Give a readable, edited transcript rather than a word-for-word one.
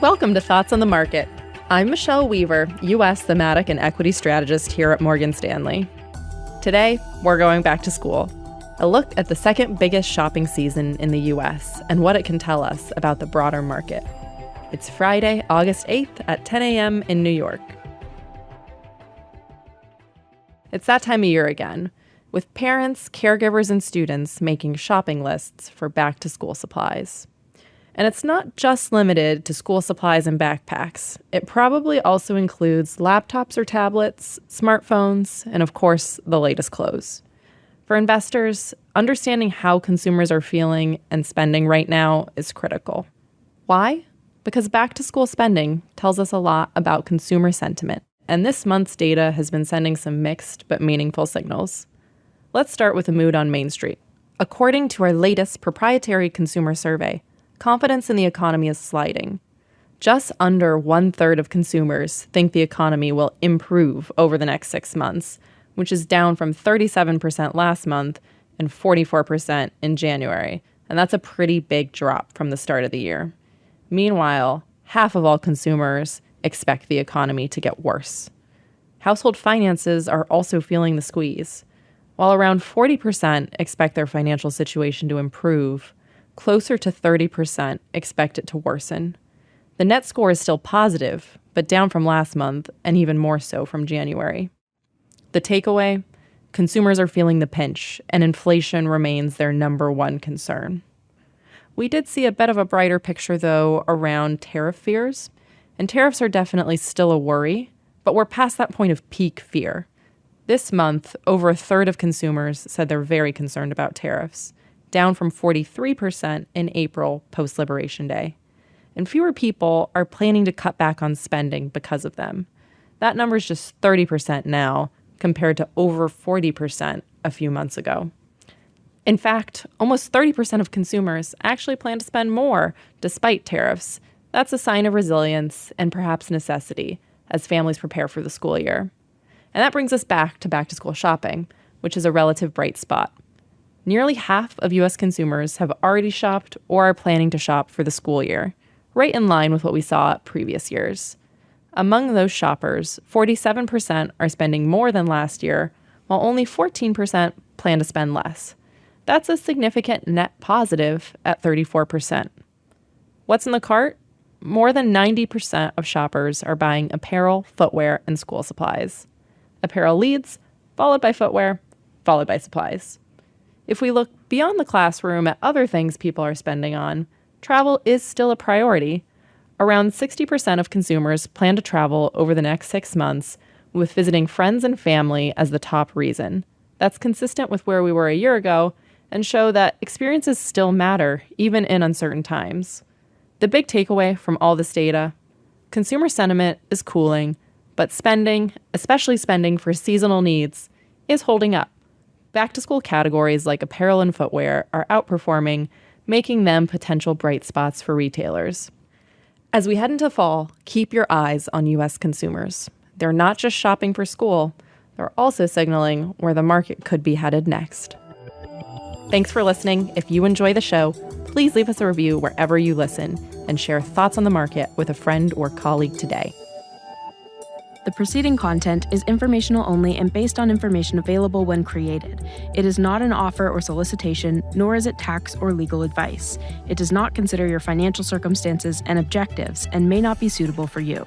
Welcome to Thoughts on the Market. I'm Michelle Weaver, U.S. Thematic and Equity Strategist here at Morgan Stanley. Today, we're going back to school. A look at the second biggest shopping season in the U.S. and what it can tell us about the broader market. It's Friday, August 8th at 10 a.m. in New York. It's that time of year again, with parents, caregivers, and students making shopping lists for back-to-school supplies. And it's not just limited to school supplies and backpacks. It probably also includes laptops or tablets, smartphones, and of course, the latest clothes. For investors, understanding how consumers are feeling and spending right now is critical. Why? Because back-to-school spending tells us a lot about consumer sentiment, and this month's data has been sending some mixed but meaningful signals. Let's start with the mood on Main Street. According to our latest proprietary consumer survey, confidence in the economy is sliding. Just under 1/3 of consumers think the economy will improve over the next 6 months, which is down from 37% last month and 44% in January. And that's a pretty big drop from the start of the year. Meanwhile, half of all consumers expect the economy to get worse. Household finances are also feeling the squeeze. While around 40% expect their financial situation to improve, closer to 30% expect it to worsen. The net score is still positive, but down from last month and even more so from January. The takeaway? Consumers are feeling the pinch, and inflation remains their number one concern. We did see a bit of a brighter picture, though, around tariff fears. And tariffs are definitely still a worry, but we're past that point of peak fear. This month, over 1/3 of consumers said they're very concerned about tariffs, down from 43% in April post-Liberation Day. And fewer people are planning to cut back on spending because of them. That number is just 30% now, compared to over 40% a few months ago. In fact, almost 30% of consumers actually plan to spend more despite tariffs. That's a sign of resilience and perhaps necessity as families prepare for the school year. And that brings us back to school shopping, which is a relative bright spot. Nearly half of U.S. consumers have already shopped or are planning to shop for the school year, right in line with what we saw previous years. Among those shoppers, 47% are spending more than last year, while only 14% plan to spend less. That's a significant net positive at 34%. What's in the cart? More than 90% of shoppers are buying apparel, footwear, and school supplies. Apparel leads, followed by footwear, followed by supplies. If we look beyond the classroom at other things people are spending on, travel is still a priority. Around 60% of consumers plan to travel over the next 6 months, with visiting friends and family as the top reason. That's consistent with where we were a year ago and show that experiences still matter, even in uncertain times. The big takeaway from all this data: consumer sentiment is cooling, but spending, especially spending for seasonal needs, is holding up. Back-to-school categories like apparel and footwear are outperforming, making them potential bright spots for retailers. As we head into fall, keep your eyes on U.S. consumers. They're not just shopping for school, they're also signaling where the market could be headed next. Thanks for listening. If you enjoy the show, please leave us a review wherever you listen and share thoughts on the market with a friend or colleague today. The preceding content is informational only and based on information available when created. It is not an offer or solicitation, nor is it tax or legal advice. It does not consider your financial circumstances and objectives and may not be suitable for you.